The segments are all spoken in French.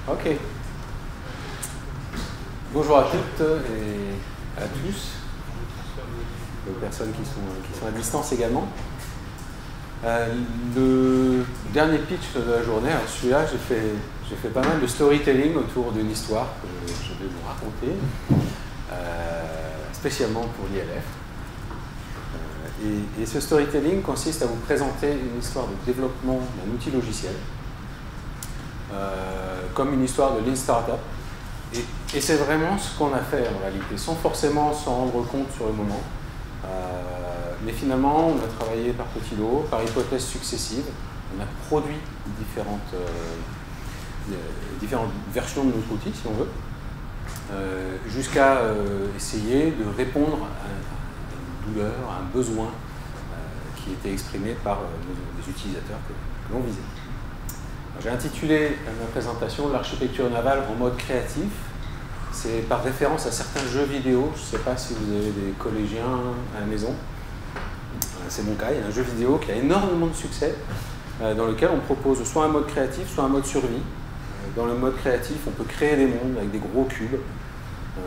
Ok. Bonjour à toutes et à tous, aux personnes qui sont à distance également. Le dernier pitch de la journée, alors celui-là, j'ai fait pas mal de storytelling autour d'une histoire que je vais vous raconter, spécialement pour l'ILF. Et ce storytelling consiste à vous présenter une histoire de développement d'un outil logiciel, comme une histoire de Lean Startup. Et c'est vraiment ce qu'on a fait en réalité, sans forcément s'en rendre compte sur le moment. Mais finalement, on a travaillé par petits lots, par hypothèses successives. On a produit différentes versions de notre outil, si on veut, jusqu'à essayer de répondre à une douleur, à un besoin qui était exprimé par les utilisateurs que l'on visait. J'ai intitulé ma présentation « L'architecture navale en mode créatif ». C'est par référence à certains jeux vidéo. Je ne sais pas si vous avez des collégiens à la maison. C'est mon cas. Il y a un jeu vidéo qui a énormément de succès, dans lequel on propose soit un mode créatif, soit un mode survie. Dans le mode créatif, on peut créer des mondes avec des gros cubes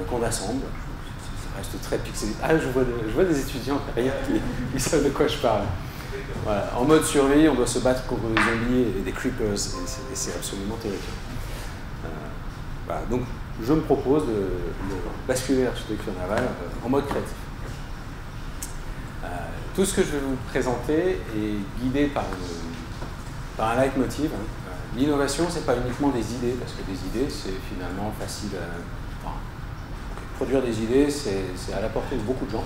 qu'on assemble. Ça reste très pixelé. Ah, je vois des étudiants derrière qui savent de quoi je parle. Voilà. En mode survie, on doit se battre contre des zombies et des creepers, et c'est absolument terrifiant. Voilà. Donc, je me propose de basculer l'architecture navale en mode créatif. Tout ce que je vais vous présenter est guidé par un leitmotiv. L'innovation, ce n'est pas uniquement des idées, parce que des idées, c'est finalement facile à... produire des idées, c'est à la portée de beaucoup de gens.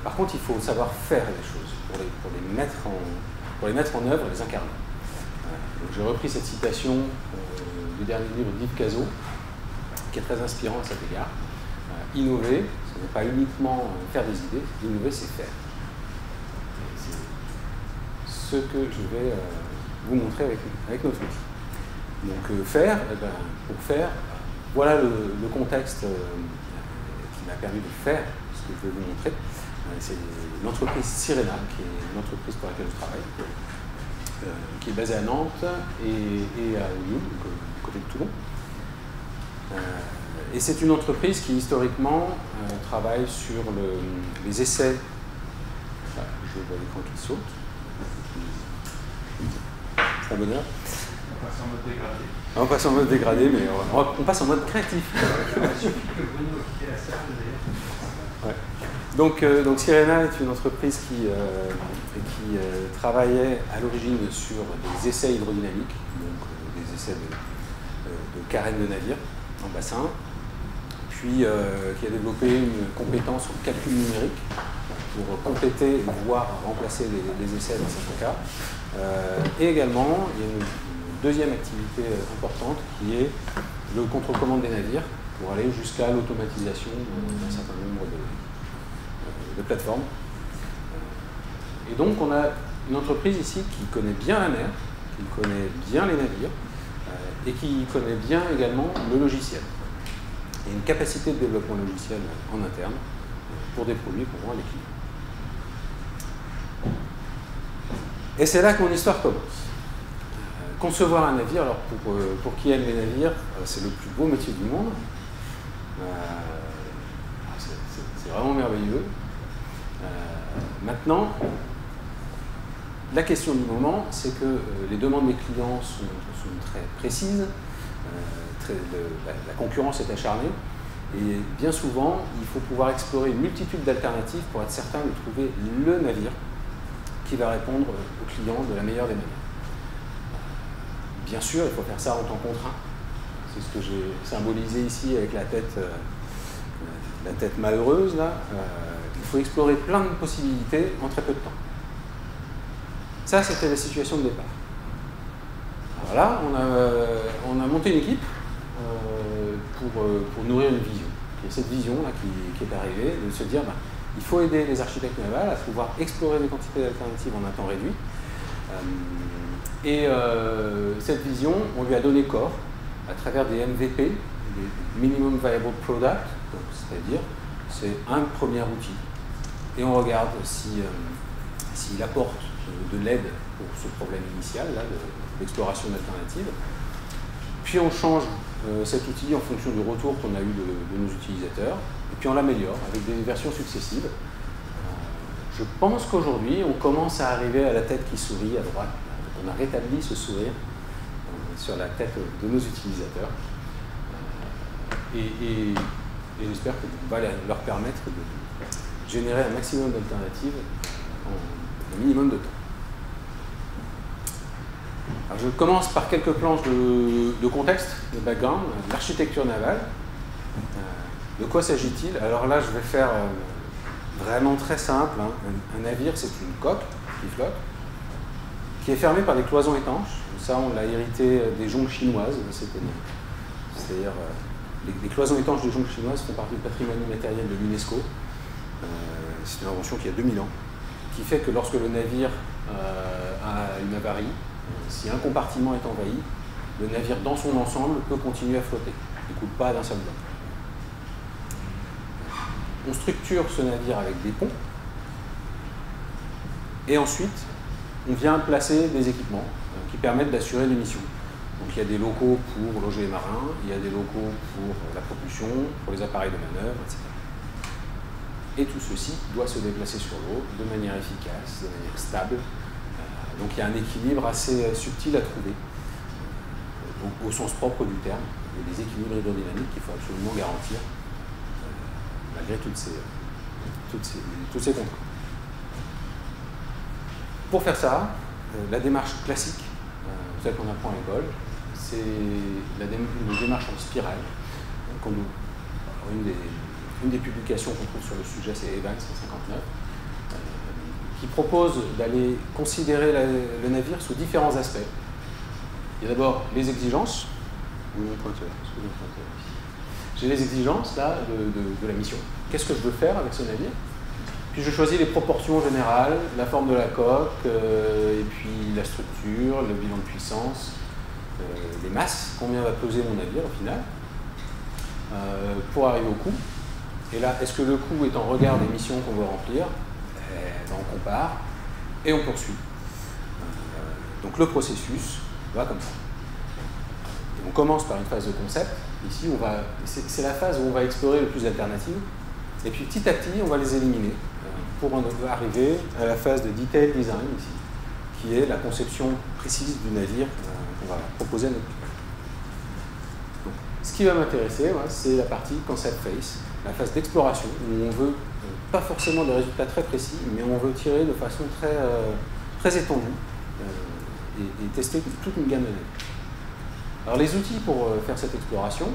Par contre, il faut savoir faire les choses pour les mettre en œuvre et les incarner. J'ai repris cette citation du dernier livre d'Yves Cazot, qui est très inspirant à cet égard. Innover, ce n'est pas uniquement faire des idées, innover, c'est faire. C'est ce que je vais vous montrer avec notre outil. Donc faire, pour faire, voilà le contexte qui m'a permis de faire ce que je vais vous montrer. C'est l'entreprise Sirena, qui est une entreprise pour laquelle je travaille, qui est basée à Nantes et à Lyon, côté de Toulon. Et c'est une entreprise qui, historiquement, travaille sur les essais. Voilà, je vois l'écran qui saute. C'est un bonheur. On passe en mode dégradé. On passe en mode dégradé, mais on passe en mode créatif. Il suffit que Bruno quitte la salle, d'ailleurs. Ouais. Donc Sirena est une entreprise qui travaillait à l'origine sur des essais hydrodynamiques, donc des essais de carène de navire en bassin, puis qui a développé une compétence en calcul numérique pour compléter, voire remplacer les essais dans certains cas. Et également, il y a une deuxième activité importante qui est le contrôle-commande des navires pour aller jusqu'à l'automatisation d'un certain nombre de plateformes. Et donc on a une entreprise ici qui connaît bien la mer, qui connaît bien les navires et qui connaît bien également le logiciel. Et une capacité de développement logiciel en interne pour des produits qu'on vend à des clients. Et c'est là que mon histoire commence. Concevoir un navire, alors pour qui aime les navires, c'est le plus beau métier du monde. C'est vraiment merveilleux. Maintenant, la question du moment, c'est que les demandes des clients sont très précises, la concurrence est acharnée, et bien souvent, il faut pouvoir explorer une multitude d'alternatives pour être certain de trouver le navire qui va répondre aux clients de la meilleure des manières. Bien sûr, il faut faire ça en temps contraint. C'est ce que j'ai symbolisé ici avec la tête malheureuse, là. Il faut explorer plein de possibilités en très peu de temps. Ça, c'était la situation de départ. Alors là, on a monté une équipe pour nourrir une vision. Et cette vision-là qui est arrivée, de se dire, il faut aider les architectes navals à pouvoir explorer des quantités d'alternatives en un temps réduit. Cette vision, on lui a donné corps à travers des MVP, des Minimum Viable Product, c'est-à-dire c'est un premier outil. Et on regarde s'il apporte de l'aide pour ce problème initial là, d'exploration d'alternatives. puis on change cet outil en fonction du retour qu'on a eu de nos utilisateurs, et puis on l'améliore avec des versions successives. Je pense qu'aujourd'hui, on commence à arriver à la tête qui sourit à droite. On a rétabli ce sourire sur la tête de nos utilisateurs. Et j'espère que ça va leur permettre de générer un maximum d'alternatives en un minimum de temps. Alors je commence par quelques planches de contexte, de background, l'architecture navale. De quoi s'agit-il? Alors là, je vais faire vraiment très simple. Hein. Un navire, c'est une coque qui flotte, qui est fermée par des cloisons étanches. Ça, on l'a hérité des jonques chinoises. C'est-à-dire, les cloisons étanches des jonques chinoises font partie du patrimoine immatériel de l'UNESCO. C'est une invention qui a 2000 ans, qui fait que lorsque le navire a une avarie, si un compartiment est envahi, le navire dans son ensemble peut continuer à flotter. Il ne coule pas d'un seul bloc. On structure ce navire avec des ponts, et ensuite, on vient placer des équipements qui permettent d'assurer les missions. Donc il y a des locaux pour loger les marins, il y a des locaux pour la propulsion, pour les appareils de manœuvre, etc. Et tout ceci doit se déplacer sur l'eau de manière efficace, de manière stable. Donc il y a un équilibre assez subtil à trouver, au sens propre du terme. Il y a des équilibres hydrodynamiques qu'il faut absolument garantir, malgré toutes ces contraintes. Pour faire ça, la démarche classique, celle qu'on apprend à l'école, c'est une démarche en spirale. Une des publications qu'on trouve sur le sujet, c'est Evans, 159, qui propose d'aller considérer le navire sous différents aspects. Il y a d'abord les exigences. J'ai les exigences là, de la mission. Qu'est-ce que je veux faire avec ce navire? Puis je choisis les proportions générales, la forme de la coque, et puis la structure, le bilan de puissance, les masses, combien va peser mon navire au final, pour arriver au coût. Et là, est-ce que le coût est en regard des missions qu'on veut remplir? On compare et on poursuit. Donc le processus va comme ça. Et on commence par une phase de concept. Ici, c'est la phase où on va explorer le plus d'alternatives. Et puis petit à petit, on va les éliminer pour arriver à la phase de detail design ici, qui est la conception précise du navire qu'on va proposer à notre client. Donc, ce qui va m'intéresser, c'est la partie concept phase, la phase d'exploration, où on veut pas forcément des résultats très précis, mais on veut tirer de façon très étendue et tester toute une gamme de navires. Alors les outils pour faire cette exploration,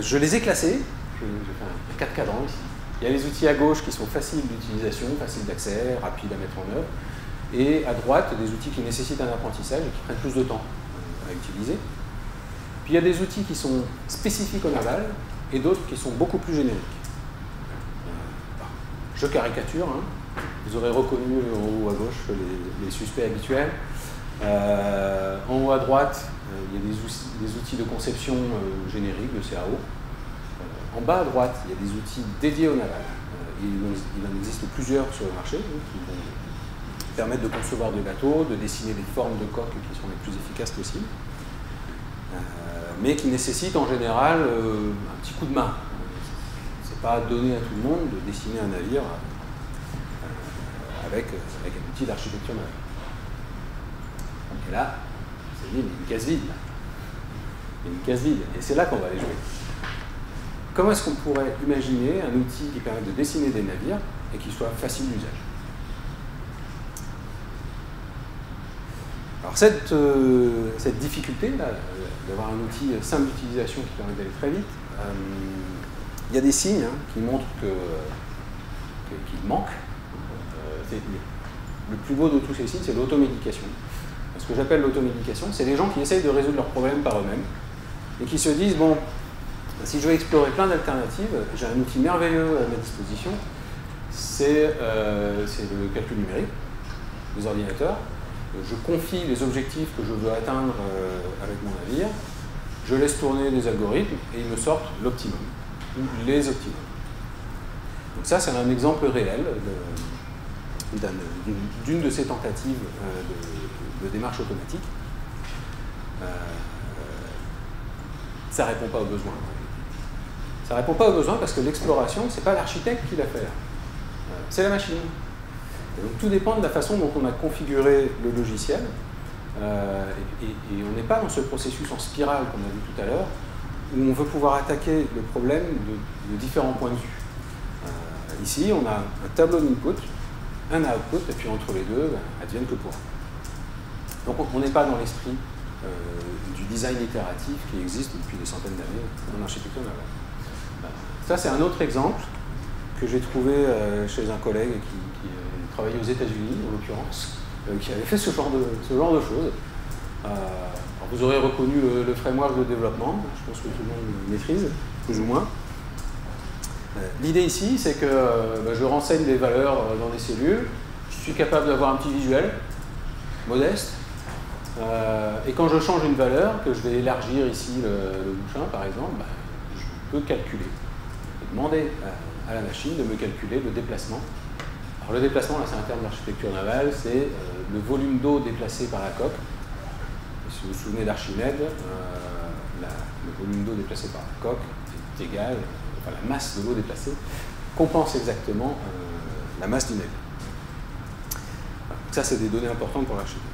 je les ai classés. J'ai fait un 4 cadrans ici. Il y a les outils à gauche qui sont faciles d'utilisation, faciles d'accès, rapides à mettre en œuvre. Et à droite, des outils qui nécessitent un apprentissage et qui prennent plus de temps à utiliser. Puis il y a des outils qui sont spécifiques au naval et d'autres qui sont beaucoup plus génériques. Je caricature, hein. Vous aurez reconnu en haut à gauche les suspects habituels. En haut à droite, il y a des outils de conception génériques, de CAO. En bas à droite, il y a des outils dédiés au naval. Il en existe plusieurs sur le marché qui vont permettre de concevoir des bateaux, de dessiner des formes de coques qui sont les plus efficaces possibles, mais qui nécessitent en général un petit coup de main. C'est pas donné à tout le monde de dessiner un navire avec un outil d'architecture navale. Et là, c'est une case vide. Il y a une case vide, et c'est là qu'on va aller jouer. Comment est-ce qu'on pourrait imaginer un outil qui permet de dessiner des navires et qui soit facile d'usage? Alors cette difficulté d'avoir un outil simple d'utilisation qui permet d'aller très vite, il y a des signes qui montrent qu'il manque. Le plus beau de tous ces signes, c'est l'automédication. Ce que j'appelle l'automédication, c'est les gens qui essayent de résoudre leurs problèmes par eux-mêmes et qui se disent, bon, si je veux explorer plein d'alternatives, j'ai un outil merveilleux à ma disposition, c'est le calcul numérique, les ordinateurs. Je confie les objectifs que je veux atteindre avec mon navire, je laisse tourner des algorithmes et ils me sortent l'optimum, ou les optimums. Donc ça, c'est un exemple réel d'une de ces tentatives de démarche automatique. ça ne répond pas aux besoins. Ça ne répond pas aux besoins parce que l'exploration, ce n'est pas l'architecte qui l'a fait, c'est la machine. Et donc tout dépend de la façon dont on a configuré le logiciel. Et on n'est pas dans ce processus en spirale qu'on a vu tout à l'heure, où on veut pouvoir attaquer le problème de différents points de vue. Ici, on a un tableau d'input, un output, et puis entre les deux, advienne que pourra. Donc on n'est pas dans l'esprit du design itératif qui existe depuis des centaines d'années en architecture navale. Ça, c'est un autre exemple que j'ai trouvé chez un collègue qui travaillait aux États-Unis, en l'occurrence, qui avait fait ce genre de choses. Alors vous aurez reconnu le framework de développement, je pense que tout le monde maîtrise, plus ou moins. L'idée ici, c'est que je renseigne des valeurs dans des cellules, je suis capable d'avoir un petit visuel, modeste, et quand je change une valeur, que je vais élargir ici le bouchin par exemple, je peux calculer, et demander à la machine de me calculer le déplacement. Alors le déplacement, là c'est un terme d'architecture navale, c'est le volume d'eau déplacé par la coque. Et si vous vous souvenez d'Archimède, le volume d'eau déplacé par la coque est égal, enfin la masse de l'eau déplacée compense exactement la masse du navire. Ça c'est des données importantes pour l'architecte.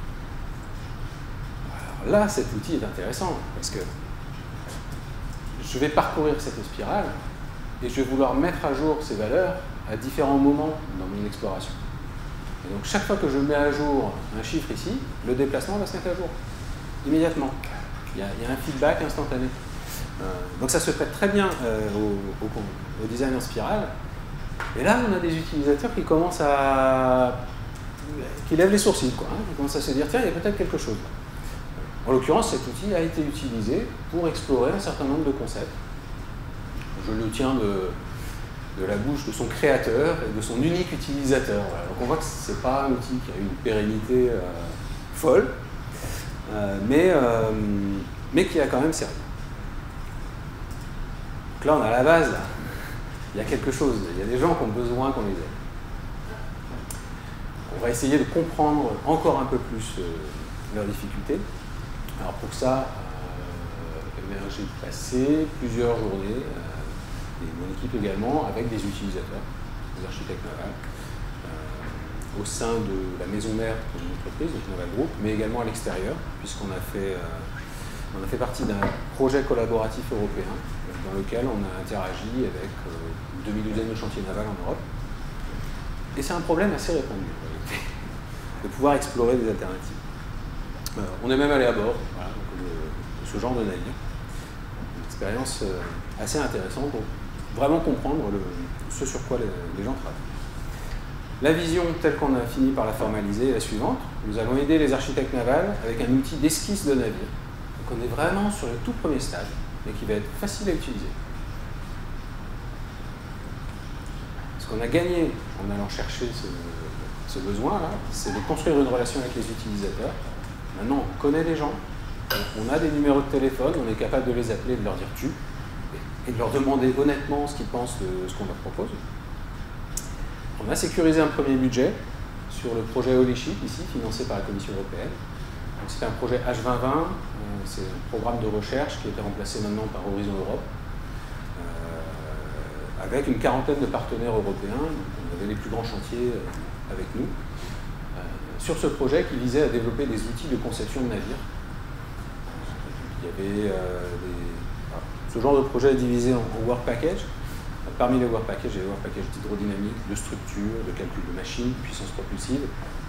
Alors là, cet outil est intéressant parce que je vais parcourir cette spirale et je vais vouloir mettre à jour ces valeurs à différents moments dans mon exploration. Et donc chaque fois que je mets à jour un chiffre ici, le déplacement va se mettre à jour, immédiatement. Il y a un feedback instantané. Donc ça se prête très bien au design en spirale. Et là, on a des utilisateurs qui commencent qui lèvent les sourcils, quoi, qui commencent à se dire, tiens, il y a peut-être quelque chose. En l'occurrence, cet outil a été utilisé pour explorer un certain nombre de concepts. Je le tiens de la bouche de son créateur et de son unique utilisateur. Voilà. Donc on voit que ce n'est pas un outil qui a une pérennité folle, mais qui a quand même servi. Donc là, on a la base, là. Il y a quelque chose, il y a des gens qui ont besoin qu'on les aide. On va essayer de comprendre encore un peu plus leurs difficultés. Alors pour ça, j'ai passé plusieurs journées, et mon équipe également, avec des utilisateurs, des architectes navals, au sein de la maison mère de l'entreprise, donc Naval Group, mais également à l'extérieur, puisqu'on a fait partie d'un projet collaboratif européen dans lequel on a interagi avec une demi-douzaine de chantiers navals en Europe. Et c'est un problème assez répandu, en réalité, de pouvoir explorer des alternatives. On est même allé à bord, voilà, de ce genre de navire. Une expérience assez intéressante pour vraiment comprendre ce sur quoi les gens travaillent. La vision telle qu'on a fini par la formaliser est la suivante. Nous allons aider les architectes navals avec un outil d'esquisse de navire. Donc on est vraiment sur le tout premier stade, mais qui va être facile à utiliser. Ce qu'on a gagné en allant chercher ce besoin-là, c'est de construire une relation avec les utilisateurs. Maintenant, on connaît les gens, on a des numéros de téléphone, on est capable de les appeler, de leur dire tu, et de leur demander honnêtement ce qu'ils pensent de ce qu'on leur propose. On a sécurisé un premier budget sur le projet Holyship, ici, financé par la Commission européenne. C'est un projet H2020, c'est un programme de recherche qui a été remplacé maintenant par Horizon Europe, avec une quarantaine de partenaires européens. Donc on avait les plus grands chantiers avec nous, sur ce projet qui visait à développer des outils de conception de navires. Il y avait ce genre de projet est divisé en work package. Parmi les work packages, il y avait des work packages d'hydrodynamique, de structure, de calcul de machines, de puissance propulsive.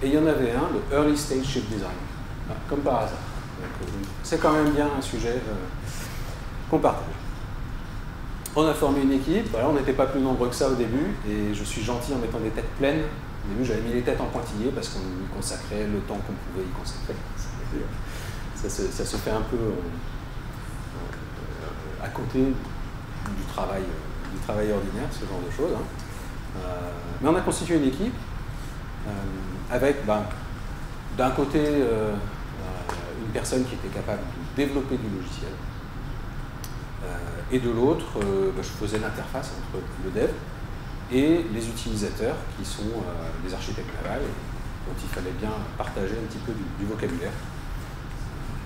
Et il y en avait un de Early Stage Ship Design, comme par hasard. C'est quand même bien un sujet qu'on partage. On a formé une équipe, voilà, on n'était pas plus nombreux que ça au début, et je suis gentil en mettant des têtes pleines. Au début, j'avais mis les têtes en pointillés parce qu'on y consacrait le temps qu'on pouvait y consacrer. Ça se fait un peu à côté du travail ordinaire, ce genre de choses. Mais on a constitué une équipe avec, d'un côté, une personne qui était capable de développer du logiciel, et de l'autre, je faisais l'interface entre le dev et les utilisateurs qui sont les architectes navals, dont il fallait bien partager un petit peu du vocabulaire.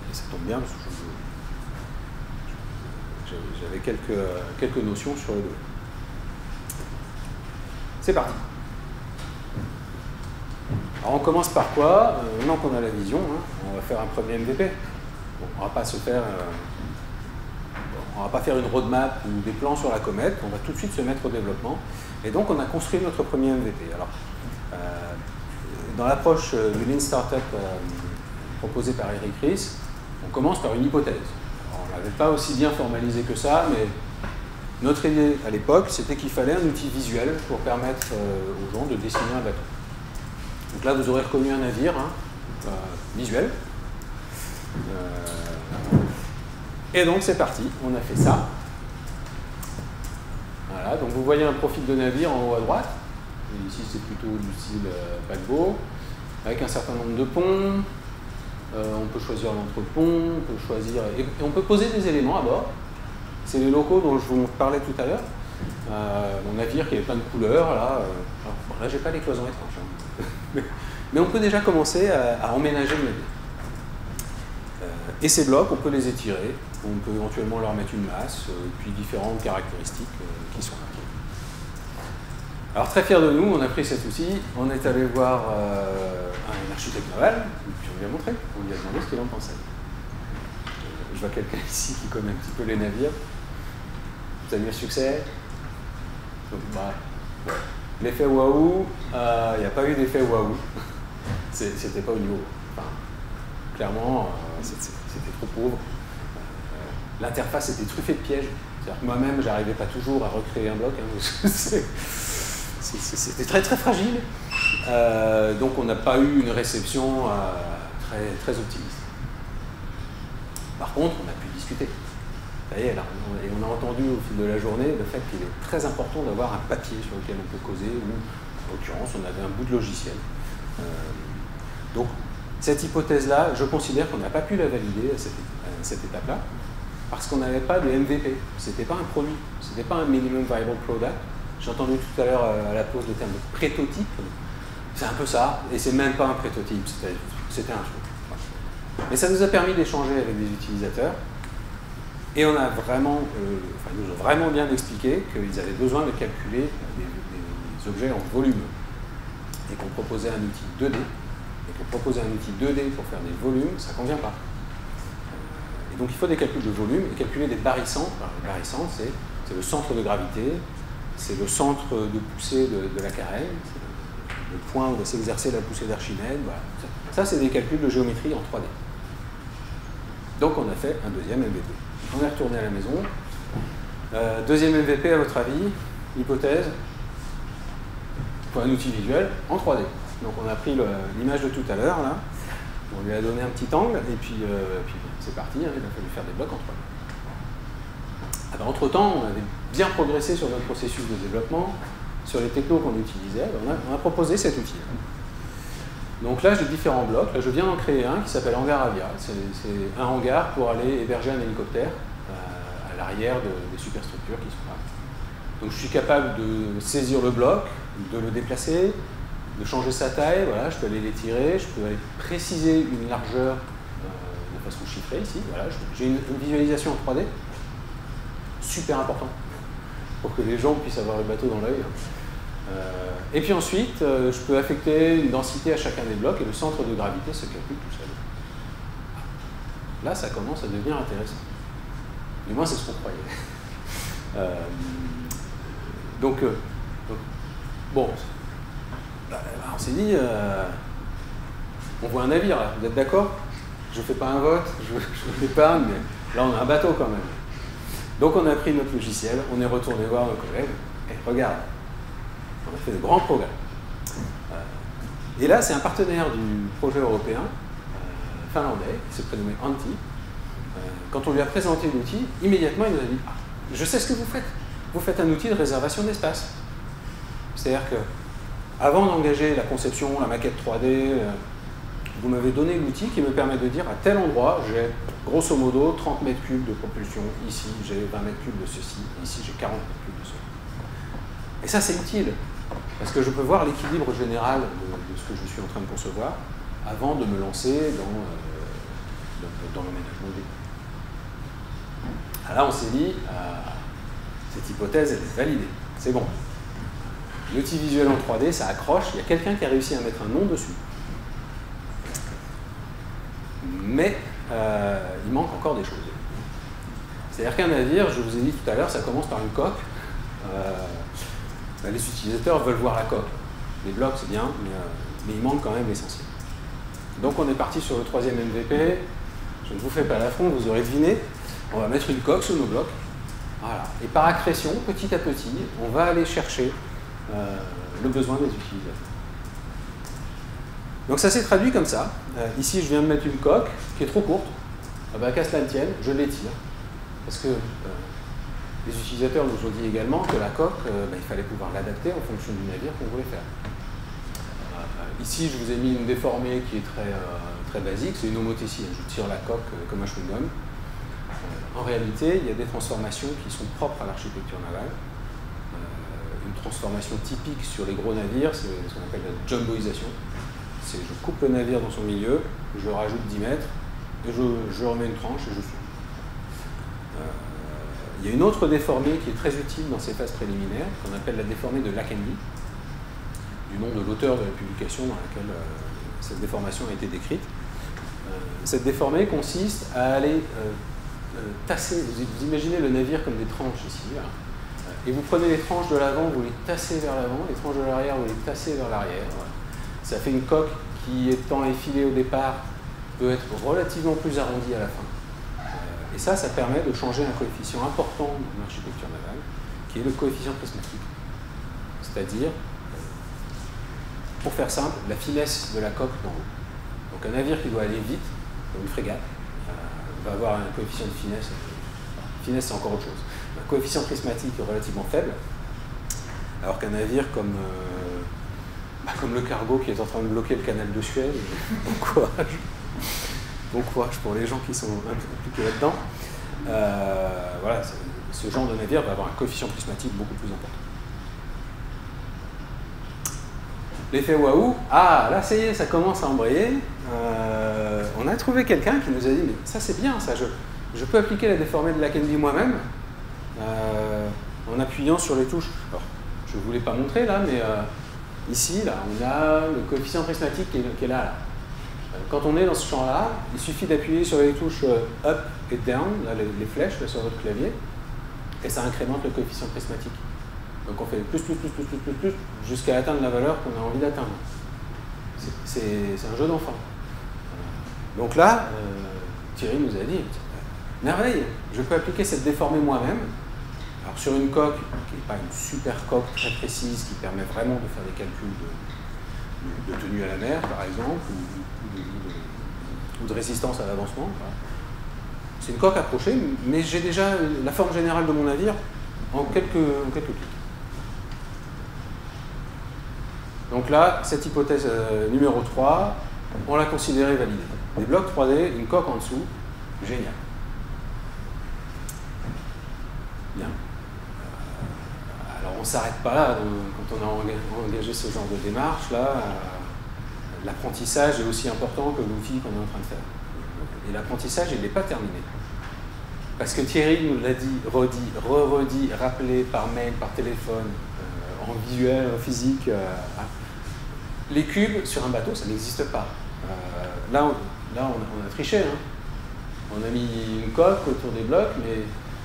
Et ça tombe bien parce que j'avais quelques notions sur le domaine. C'est parti. Alors on commence par quoi? Maintenant qu'on a la vision, hein, on va faire un premier MVP. Bon, on va pas faire une roadmap ou des plans sur la comète, on va tout de suite se mettre au développement. Et donc on a construit notre premier MVP. Alors, dans l'approche du Lean Startup proposée par Eric Ries, on commence par une hypothèse. Alors, on ne l'avait pas aussi bien formalisé que ça, mais notre idée à l'époque, c'était qu'il fallait un outil visuel pour permettre aux gens de dessiner un bateau. Donc là, vous aurez reconnu un navire visuel. Et donc c'est parti, on a fait ça. Voilà, donc vous voyez un profil de navire en haut à droite. Et ici c'est plutôt du style paquebot, avec un certain nombre de ponts. On peut choisir l'entrepont, on peut choisir. Et on peut poser des éléments à bord. C'est les locaux dont je vous parlais tout à l'heure. Mon navire qui avait plein de couleurs. Là, là j'ai pas les cloisons étranges. Hein. Mais on peut déjà commencer à emménager le navire. Et ces blocs, on peut les étirer, on peut éventuellement leur mettre une masse, puis différentes caractéristiques qui sont là. Alors très fiers de nous, on a pris cet outil, on est allé voir un architecte naval, puis on lui a montré, on lui a demandé ce qu'il en pensait. Je vois quelqu'un ici qui connaît un petit peu les navires. Vous avez eu le succès? Donc, bah, ouais. L'effet waouh, il n'y a pas eu d'effet waouh. C'était pas au niveau. Enfin, clairement, c'était trop pauvre. L'interface était truffée de pièges. C'est-à-dire que moi-même, j'arrivais pas toujours à recréer un bloc. Hein, c'était très très fragile. Donc on n'a pas eu une réception très, très optimiste. Par contre, on a pu discuter. Ça y est, là, et on a entendu au fil de la journée le fait qu'il est très important d'avoir un papier sur lequel on peut causer, ou en l'occurrence, on avait un bout de logiciel. Donc, cette hypothèse-là, je considère qu'on n'a pas pu la valider à cette étape-là, parce qu'on n'avait pas de MVP. C'était pas un produit, c'était pas un minimum viable product. J'ai entendu tout à l'heure à la pause le terme de prototype. C'est un peu ça, et c'est même pas un prototype, c'était un truc. Mais ça nous a permis d'échanger avec des utilisateurs, et on a vraiment, ils nous ont vraiment bien expliqué qu'ils avaient besoin de calculer des objets en volume, et qu'on proposait un outil 2D, et qu'on proposait un outil 2D pour faire des volumes, ça ne convient pas. Et donc il faut des calculs de volume, et calculer des barycentres. Alors, les barycentres, c'est le centre de gravité, c'est le centre de poussée de la carène, le point où va s'exercer la poussée d'Archimède. Voilà. Ça, c'est des calculs de géométrie en 3D. Donc on a fait un deuxième MVP. On est retourné à la maison. Deuxième MVP, à votre avis, hypothèse, pour un outil visuel en 3D. Donc on a pris l'image de tout à l'heure, là, on lui a donné un petit angle, et puis c'est parti, hein, il a fallu faire des blocs en 3D. Alors, entre-temps, on avait bien progressé sur notre processus de développement, sur les technos qu'on utilisait, on a proposé cet outil. Donc là, j'ai différents blocs. Là, je viens d'en créer un qui s'appelle Hangar Avia. C'est un hangar pour aller héberger un hélicoptère à l'arrière des superstructures qui sont là. Donc je suis capable de saisir le bloc, de le déplacer, de changer sa taille. Voilà, je peux aller l'étirer, je peux aller préciser une largeur de façon chiffrée ici. Voilà, j'ai une visualisation en 3D, super important, pour que les gens puissent avoir le bateau dans l'œil. Et puis ensuite, je peux affecter une densité à chacun des blocs et le centre de gravité se calcule tout seul. Là, ça commence à devenir intéressant. Du moins, c'est ce qu'on croyait. Donc, bon, on s'est dit, on voit un navire là, vous êtes d'accord? Je ne fais pas un vote, je ne fais pas, mais là, on a un bateau quand même. Donc, on a pris notre logiciel, on est retourné voir nos collègues, et regarde. On a fait de grands progrès. Et là, c'est un partenaire du projet européen finlandais, qui se prénommait Antti. Quand on lui a présenté l'outil, immédiatement, il nous a dit « Je sais ce que vous faites. Vous faites un outil de réservation d'espace. » C'est-à-dire que, avant d'engager la conception, la maquette 3D, vous m'avez donné l'outil qui me permet de dire à tel endroit, j'ai grosso modo 30 mètres cubes de propulsion, ici j'ai 20 mètres cubes de ceci, ici j'ai 40 mètres cubes de ceci. Et ça, c'est utile. Parce que je peux voir l'équilibre général de ce que je suis en train de concevoir avant de me lancer dans l'emménagement des. Là, on s'est dit, cette hypothèse, elle est validée. C'est bon. L'outil visuel en 3D, ça accroche. Il y a quelqu'un qui a réussi à mettre un nom dessus. Mais il manque encore des choses. C'est-à-dire qu'un navire, je vous ai dit tout à l'heure, ça commence par une coque. Les utilisateurs veulent voir la coque. Les blocs, c'est bien, mais il manque quand même l'essentiel. Donc on est parti sur le 3e MVP. Je ne vous fais pas l'affront, vous aurez deviné. On va mettre une coque sur nos blocs. Voilà. Et par accrétion, petit à petit, on va aller chercher le besoin des utilisateurs. Donc ça s'est traduit comme ça. Ici, je viens de mettre une coque qui est trop courte. Qu'à cela ne tienne, je l'étire. Parce que les utilisateurs nous ont dit également que la coque, il fallait pouvoir l'adapter en fonction du navire qu'on voulait faire. Ici, je vous ai mis une déformée qui est très basique, c'est une homothétie. Je tire la coque comme un chewing-gum. En réalité, il y a des transformations qui sont propres à l'architecture navale. Une transformation typique sur les gros navires, c'est ce qu'on appelle la jumboisation. C'est je coupe le navire dans son milieu, je rajoute 10 mètres, et je remets une tranche et je suis. Il y a une autre déformée qui est très utile dans ces phases préliminaires, qu'on appelle la déformée de Lakenby, du nom de l'auteur de la publication dans laquelle cette déformation a été décrite. Cette déformée consiste à aller tasser, vous imaginez le navire comme des tranches ici, là, et vous prenez les tranches de l'avant, vous les tassez vers l'avant, les tranches de l'arrière, vous les tassez vers l'arrière. Voilà. Ça fait une coque qui, étant effilée au départ, peut être relativement plus arrondie à la fin. Et ça permet de changer un coefficient important dans l'architecture navale, qui est le coefficient prismatique. C'est-à-dire, pour faire simple, la finesse de la coque d'en haut. Donc un navire qui doit aller vite, comme une frégate, va avoir un coefficient de finesse. Finesse, c'est encore autre chose. Un coefficient prismatique relativement faible, alors qu'un navire comme le cargo qui est en train de bloquer le canal de Suez, bon courage. Bon courage pour les gens qui sont impliqués là-dedans. Voilà, ce genre de navire va avoir un coefficient prismatique beaucoup plus important. L'effet waouh, là ça y est, ça commence à embrayer. On a trouvé quelqu'un qui nous a dit, mais ça c'est bien, ça, je peux appliquer la déformée de Lakenby moi-même en appuyant sur les touches. Alors, je ne vous l'ai pas montré là, mais ici, là, on a le coefficient prismatique qui est là. Quand on est dans ce champ-là, il suffit d'appuyer sur les touches up et down, là, les flèches là, sur votre clavier, et ça incrémente le coefficient prismatique. Donc on fait plus, jusqu'à atteindre la valeur qu'on a envie d'atteindre. C'est un jeu d'enfant. Donc là, Thierry nous a dit, merveille, je peux appliquer cette déformée moi-même. Alors sur une coque, qui n'est pas une super coque très précise, qui permet vraiment de faire des calculs de tenue à la mer, par exemple, ou de résistance à l'avancement. C'est une coque approchée, mais j'ai déjà la forme générale de mon navire en quelques clics. Donc là, cette hypothèse numéro 3, on l'a considérée validée. Des blocs 3D, une coque en dessous, génial. Bien. Alors on ne s'arrête pas là, quand on a engagé ce genre de démarche, là, l'apprentissage est aussi important que l'outil qu'on est en train de faire. Et l'apprentissage, il n'est pas terminé. Parce que Thierry nous l'a dit, redit, rappelé par mail, par téléphone, en visuel, en physique. Les cubes sur un bateau, ça n'existe pas. Là, on a triché. Hein. On a mis une coque autour des blocs,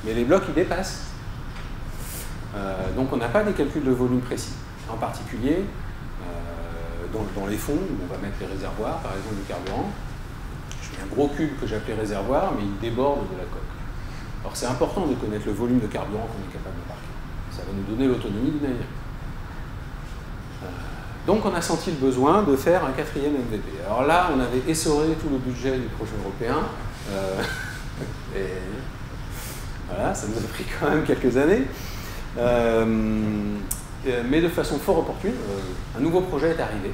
mais les blocs, ils dépassent. Donc on n'a pas des calculs de volume précis. En particulier, dans les fonds, où on va mettre les réservoirs, par exemple du carburant. Je mets un gros cube que j'appelais réservoir, mais il déborde de la coque. Alors c'est important de connaître le volume de carburant qu'on est capable d'embarquer. Ça va nous donner l'autonomie du navire. Donc on a senti le besoin de faire un 4e MVP. Alors là, on avait essoré tout le budget du projet européen. Et voilà, ça nous a pris quand même quelques années. Mais de façon fort opportune, un nouveau projet est arrivé.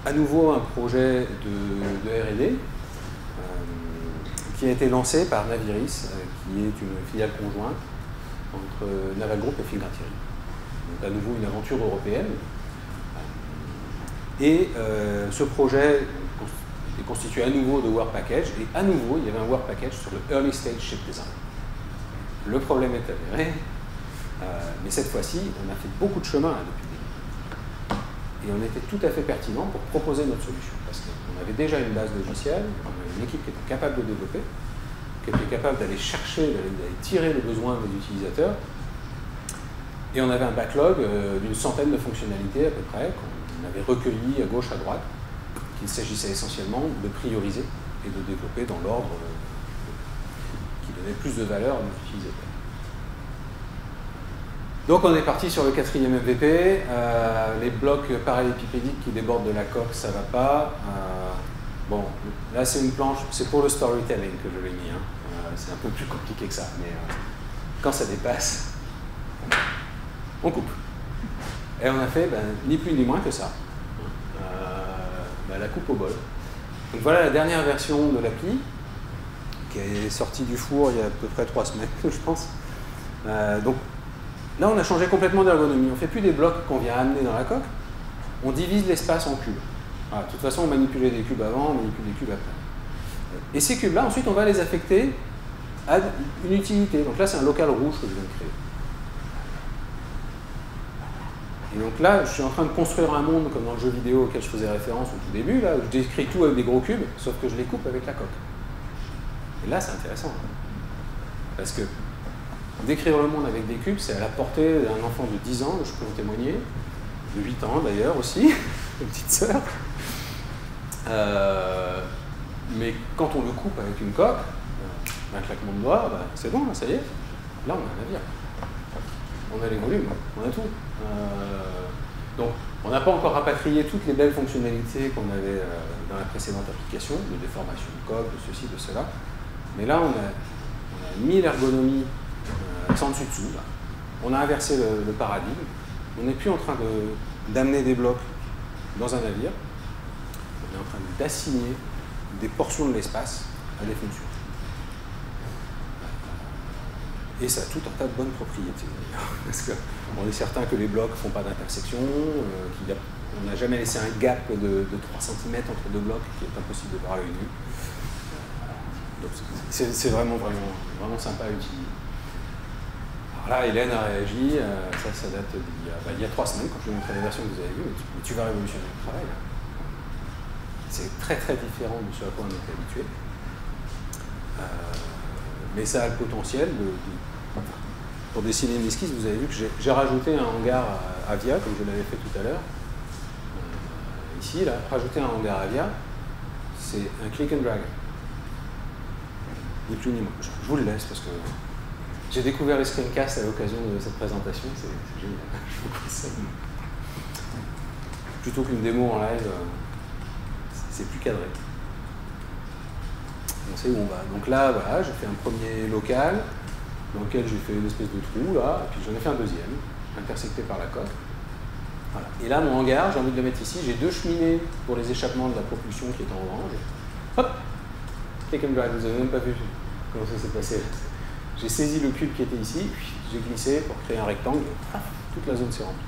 À nouveau un projet de R&D qui a été lancé par Naviris, qui est une filiale conjointe entre Naval Group et Fincantieri. Donc à nouveau une aventure européenne. Et ce projet est constitué à nouveau de Work Package, et à nouveau, il y avait un Work Package sur le Early Stage Chip Design. Le problème est avéré, mais cette fois-ci, on a fait beaucoup de chemin là, depuis le début. Et on était tout à fait pertinent pour proposer notre solution, parce qu'on avait déjà une base logicielle, on avait une équipe qui était capable de développer, qui était capable d'aller chercher, d'aller tirer le besoin des utilisateurs, et on avait un backlog d'une centaine de fonctionnalités à peu près, qu'on avait recueillies à gauche, à droite, qu'il s'agissait essentiellement de prioriser et de développer dans l'ordre qui donnait plus de valeur à nos utilisateurs. Donc on est parti sur le 4e MVP, les blocs parallélépipédiques qui débordent de la coque, ça va pas. Bon, là c'est une planche, c'est pour le storytelling que je l'ai mis, hein. C'est un peu plus compliqué que ça, mais quand ça dépasse, on coupe. Et on a fait ni plus ni moins que ça, la coupe au bol. Donc voilà la dernière version de l'appli, qui est sortie du four il y a à peu près 3 semaines, je pense. Donc là, on a changé complètement d'ergonomie. On ne fait plus des blocs qu'on vient amener dans la coque, on divise l'espace en cubes. Voilà, de toute façon, on manipulait des cubes avant, on manipule des cubes après. Et ces cubes-là, ensuite, on va les affecter à une utilité. Donc là, c'est un local rouge que je viens de créer. Et donc là, je suis en train de construire un monde comme dans le jeu vidéo auquel je faisais référence au tout début, là, où je décris tout avec des gros cubes, sauf que je les coupe avec la coque. Et là, c'est intéressant. Parce que décrire le monde avec des cubes, c'est à la portée d'un enfant de 10 ans, je peux en témoigner, de 8 ans d'ailleurs aussi, une petite sœur. Mais quand on le coupe avec une coque, un claquement de doigts, c'est bon, là, ça y est. Là, on a un navire. On a les volumes, on a tout. Donc, on n'a pas encore rapatrié toutes les belles fonctionnalités qu'on avait dans la précédente application, de déformation de coque, de ceci, de cela. Mais là, on a mis l'ergonomie sans dessus-dessous. On a inversé le paradigme. On n'est plus en train d'amener des blocs dans un navire. On est en train d'assigner des portions de l'espace à des fonctions. Et ça a tout un tas de bonnes propriétés, d'ailleurs. Parce qu'on est certain que les blocs ne font pas d'intersection, qu'on n'a jamais laissé un gap de 3 cm entre deux blocs qui est impossible de voir à l'œil nu. Donc c'est vraiment sympa à utiliser. Alors là, Hélène a réagi, ça date d'il y a 3 semaines, quand je lui ai montré la version que vous avez vue, mais tu vas révolutionner le travail. C'est très très différent de ce à quoi on était habitué. Mais ça a le potentiel pour dessiner une esquisse. Vous avez vu que j'ai rajouté un hangar Avia, comme je l'avais fait tout à l'heure. Ici, là, rajouter un hangar Avia, c'est un click and drag. Ni plus ni moins. Je vous le laisse parce que j'ai découvert les screencasts à l'occasion de cette présentation, c'est génial. Je vous conseille. Plutôt qu'une démo en live, c'est plus cadré. On sait où on va. Donc là, voilà, j'ai fait un premier local dans lequel j'ai fait une espèce de trou, là, et puis j'en ai fait un deuxième, intersecté par la coque. Voilà. Et là, mon hangar, j'ai envie de le mettre ici. J'ai 2 cheminées pour les échappements de la propulsion qui est en orange. Hop! Click and drag, vous n'avez même pas vu comment ça s'est passé. J'ai saisi le cube qui était ici, j'ai glissé pour créer un rectangle, toute la zone s'est remplie.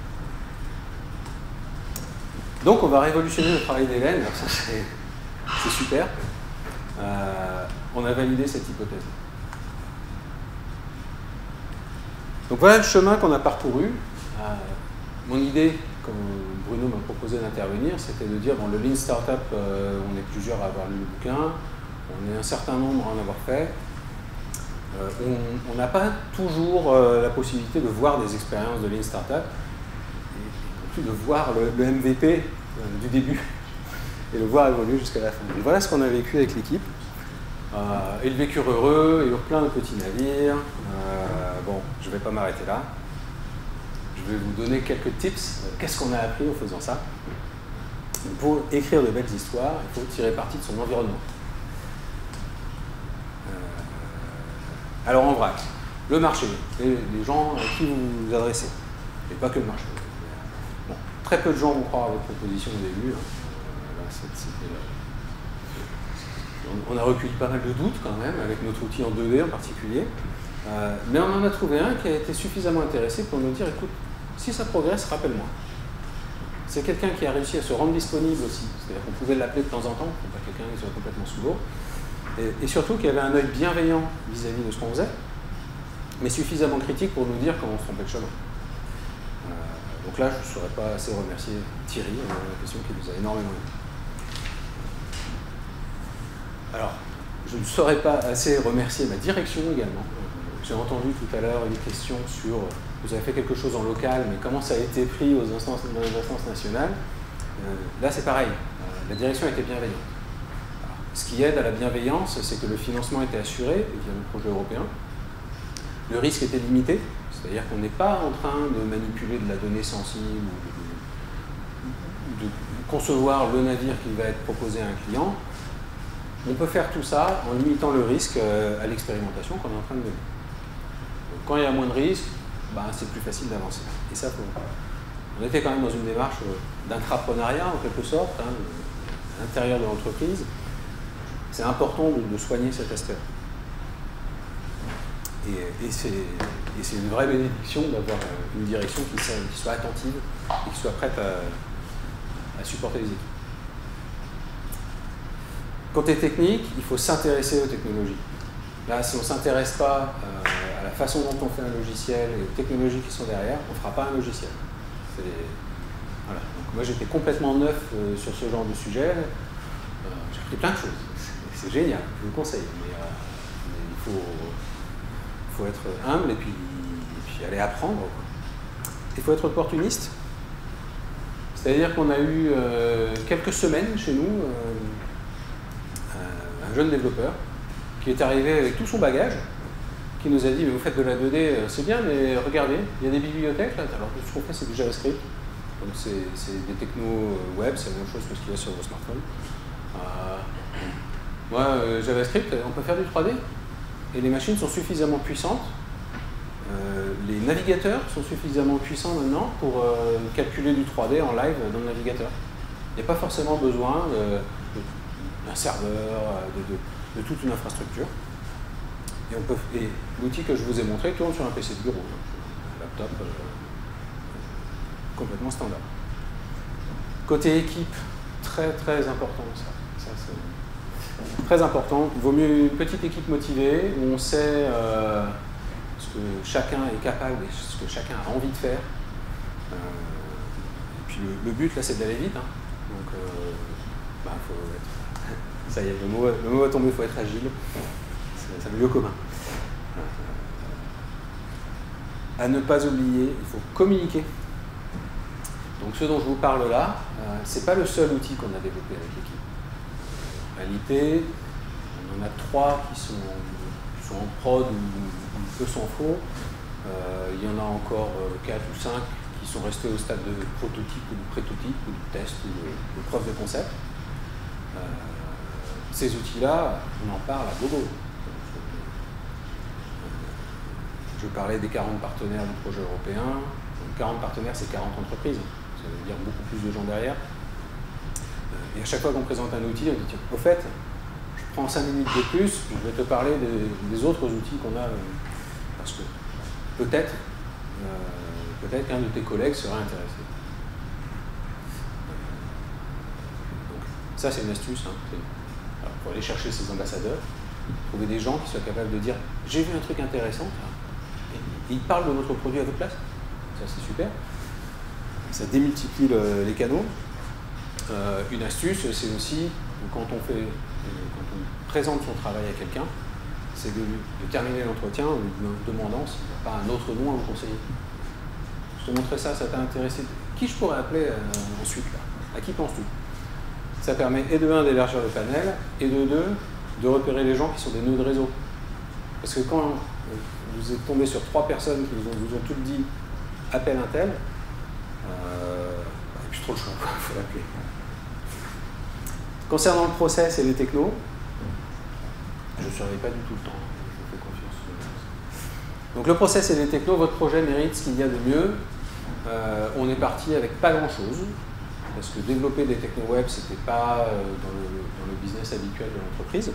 Donc on va révolutionner le travail d'Hélène, alors ça c'est super. On a validé cette hypothèse. Donc voilà le chemin qu'on a parcouru. Mon idée, comme Bruno m'a proposé d'intervenir, c'était de dire, bon, le Lean Startup, on est plusieurs à avoir lu le bouquin, on est un certain nombre à en avoir fait. On n'a pas toujours la possibilité de voir des expériences de Lean Startup, et non plus de voir le MVP du début, et le voir évoluer jusqu'à la fin. Et voilà ce qu'on a vécu avec l'équipe. Ils vécurent heureux, ils eurent plein de petits navires. Bon, je ne vais pas m'arrêter là. Je vais vous donner quelques tips. Qu'est-ce qu'on a appris en faisant ça? Pour écrire de belles histoires, il faut tirer parti de son environnement. Alors en vrac, le marché, les gens à qui vous vous adressez, et pas que le marché. Bon, très peu de gens vont croire à votre proposition au début. On a recueilli pas mal de doutes quand même, avec notre outil en 2D en particulier. Mais on en a trouvé un qui a été suffisamment intéressé pour nous dire, écoute, si ça progresse, rappelle-moi. C'est quelqu'un qui a réussi à se rendre disponible aussi. C'est-à-dire qu'on pouvait l'appeler de temps en temps, pour pas quelqu'un qui soit complètement sous l'eau. Et surtout qui avait un œil bienveillant vis-à-vis de ce qu'on faisait, mais suffisamment critique pour nous dire quand on se trompait de chemin. Donc là, je ne saurais pas assez remercier Thierry, la question qui nous a énormément aidé. Alors, je ne saurais pas assez remercier ma direction également. J'ai entendu tout à l'heure une question sur vous avez fait quelque chose en local, mais comment ça a été pris dans les instances nationales. Là, c'est pareil. La direction était bienveillante. Alors, ce qui aide à la bienveillance, c'est que le financement était assuré via le projet européen. Le risque était limité, c'est-à-dire qu'on n'est pas en train de manipuler de la donnée sensible ou de concevoir le navire qui va être proposé à un client. On peut faire tout ça en limitant le risque à l'expérimentation qu'on est en train de mener. Donc, quand il y a moins de risques, c'est plus facile d'avancer. Et ça, on était quand même dans une démarche d'intrapreneuriat, en quelque sorte, à l'intérieur de l'entreprise. C'est important de soigner cet aspect. Et c'est une vraie bénédiction d'avoir une direction qui soit attentive et qui soit prête à supporter les équipes. Côté technique, il faut s'intéresser aux technologies. Là, si on ne s'intéresse pas à la façon dont on fait un logiciel et aux technologies qui sont derrière, on ne fera pas un logiciel. Voilà. Donc, moi, j'étais complètement neuf sur ce genre de sujet. J'ai appris plein de choses. C'est génial, je vous le conseille. Mais il faut être humble et puis aller apprendre. Il faut être opportuniste. C'est-à-dire qu'on a eu quelques semaines chez nous un jeune développeur qui est arrivé avec tout son bagage, qui nous a dit, mais vous faites de la 2D, c'est bien, mais regardez, il y a des bibliothèques là. Alors ce qu'on fait, c'est du JavaScript. Donc c'est des technos web, c'est la même chose que ce qu'il y a sur vos smartphones. JavaScript, on peut faire du 3D. Et les machines sont suffisamment puissantes. Les navigateurs sont suffisamment puissants maintenant pour calculer du 3D en live dans le navigateur. Il n'y a pas forcément besoin d'un serveur, de toute une infrastructure. Et l'outil que je vous ai montré tourne sur un PC de bureau, un laptop complètement standard. Côté équipe, très très important ça c'est très important. Il vaut mieux une petite équipe motivée où on sait ce que chacun est capable et ce que chacun a envie de faire. Et puis le but là, c'est d'aller vite. Donc, faut être. Ça y est, le mot va tomber. Il faut être agile. C'est un lieu commun. À ne pas oublier, il faut communiquer. Donc ce dont je vous parle là, c'est pas le seul outil qu'on a développé avec l'équipe. En réalité, on en a 3 qui sont en prod ou peu s'en faut. Il y en a encore 4 ou 5 qui sont restés au stade de prototype ou de pré-prototype ou de test ou de preuve de concept. Ces outils-là, on en parle à gogo. Je parlais des 40 partenaires du projet européen. Donc 40 partenaires, c'est 40 entreprises. Ça veut dire beaucoup plus de gens derrière. Et à chaque fois qu'on présente un outil, on dit, tiens, au fait, je prends 5 minutes de plus, je vais te parler des autres outils qu'on a. Parce que peut-être qu'un de tes collègues serait intéressé. Donc, ça, c'est une astuce. Alors, pour aller chercher ces ambassadeurs, trouver des gens qui soient capables de dire « j'ai vu un truc intéressant », et ils parlent de votre produit à votre place. Ça, c'est super. Ça démultiplie les canaux. Une astuce, c'est aussi, quand on présente son travail à quelqu'un, c'est de terminer l'entretien en lui demandant s'il n'y a pas un autre nom à vous conseiller. Je te montrais ça, ça t'a intéressé. Qui je pourrais appeler ensuite là? À qui penses-tu? Ça permet et de 1 d'élargir le panel, et de 2 de repérer les gens qui sont des nœuds de réseau. Parce que quand vous êtes tombé sur 3 personnes qui vous ont toutes dit appelle un tel, et puis trop le choix, il faut l'appeler. Concernant le process et les technos, je ne surveille pas du tout le temps, je vous fais confiance. Donc le process et les technos, votre projet mérite ce qu'il y a de mieux. On est parti avec pas grand chose, parce que développer des techno web, ce n'était pas dans le business habituel de l'entreprise.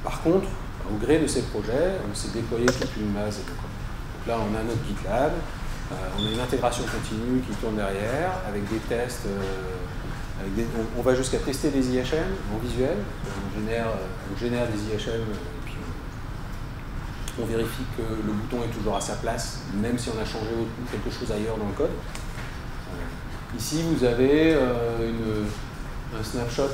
Par contre, au gré de ces projets, on s'est déployé toute une base. Donc là, on a notre GitLab, On a une intégration continue qui tourne derrière, avec des tests, on va jusqu'à tester des IHM en visuel, on génère des IHM et puis on vérifie que le bouton est toujours à sa place, même si on a changé quelque chose ailleurs dans le code. Ici, vous avez un snapshot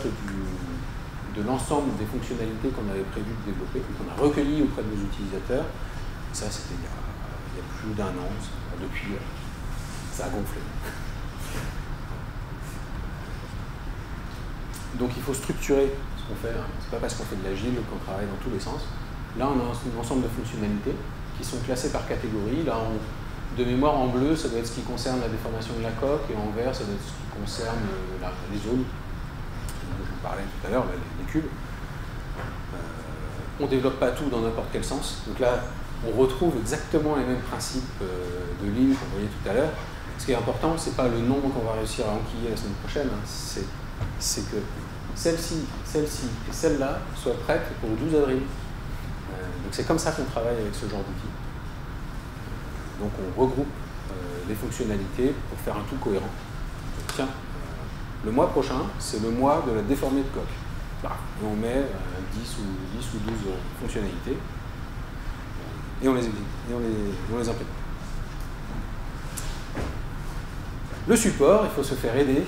de l'ensemble des fonctionnalités qu'on avait prévu de développer, qu'on a recueillies auprès de nos utilisateurs. Ça, c'était il y a plus d'un an. Depuis, ça a gonflé. Donc il faut structurer ce qu'on fait. C'est pas parce qu'on fait de l'agile qu'on travaille dans tous les sens. Là, on a un ensemble de fonctionnalités qui sont classées par catégorie. Là, de mémoire, en bleu, ça doit être ce qui concerne la déformation de la coque, et en vert, ça doit être ce qui concerne les zones dont je vous parlais tout à l'heure, les cubes. On ne développe pas tout dans n'importe quel sens. Donc là, on retrouve exactement les mêmes principes de ligne qu'on voyait tout à l'heure. Ce qui est important, ce n'est pas le nombre qu'on va réussir à enquiller la semaine prochaine, hein. C'est que celle-ci et celle-là soient prêtes pour le 12 avril. Donc c'est comme ça qu'on travaille avec ce genre d'outil. Donc on regroupe les fonctionnalités pour faire un tout cohérent. Donc, tiens, le mois prochain, c'est le mois de la déformée de coque. Et on met 10 ou 12 fonctionnalités. Et on les exécute, et on les imprime. Le support, il faut se faire aider.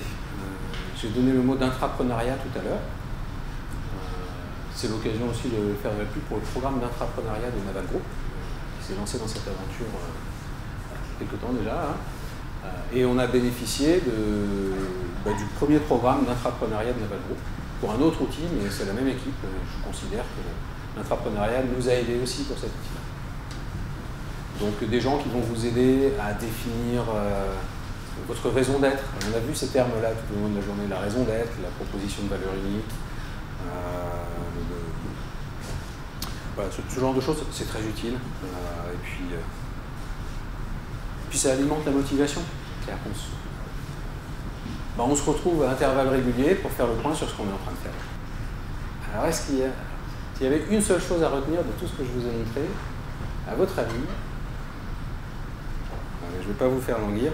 J'ai donné le mot d'intrapreneuriat tout à l'heure. C'est l'occasion aussi de faire de la pub pour le programme d'intrapreneuriat de Naval Group, qui s'est lancé dans cette aventure il y a quelque temps déjà. Hein. Et on a bénéficié du premier programme d'intrapreneuriat de Naval Group pour un autre outil, mais c'est la même équipe. Je considère que l'intrapreneuriat nous a aidés aussi pour cet outil-là. Donc des gens qui vont vous aider à définir votre raison d'être. On a vu ces termes-là tout au long de la journée, la raison d'être, la proposition de valeur unique. Voilà, ce genre de choses, c'est très utile. Et puis ça alimente la motivation. On se retrouve à intervalles réguliers pour faire le point sur ce qu'on est en train de faire. Alors s'il y avait une seule chose à retenir de tout ce que je vous ai montré, à votre avis, je ne vais pas vous faire languir.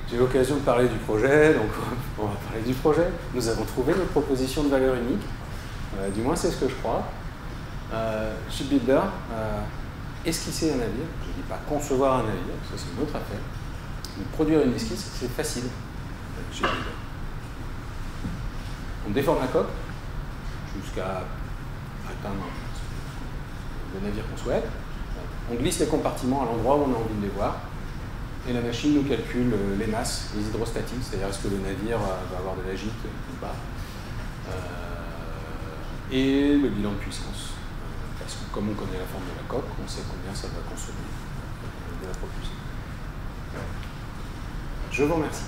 J'ai l'occasion de parler du projet, donc on va parler du projet. Nous avons trouvé notre proposition de valeur unique, du moins c'est ce que je crois. Shipbuilder, esquisser un navire, je ne dis pas concevoir un navire, ça c'est une autre affaire. Mais produire une esquisse, c'est facile. Shipbuilder. On déforme la coque jusqu'à atteindre le navire qu'on souhaite. On glisse les compartiments à l'endroit où on a envie de les voir. Et la machine nous calcule les masses, les hydrostatiques, c'est-à-dire est-ce que le navire va avoir de la gîte ou pas. Et le bilan de puissance. Parce que comme on connaît la forme de la coque, on sait combien ça va consommer de la propulsion. Je vous remercie.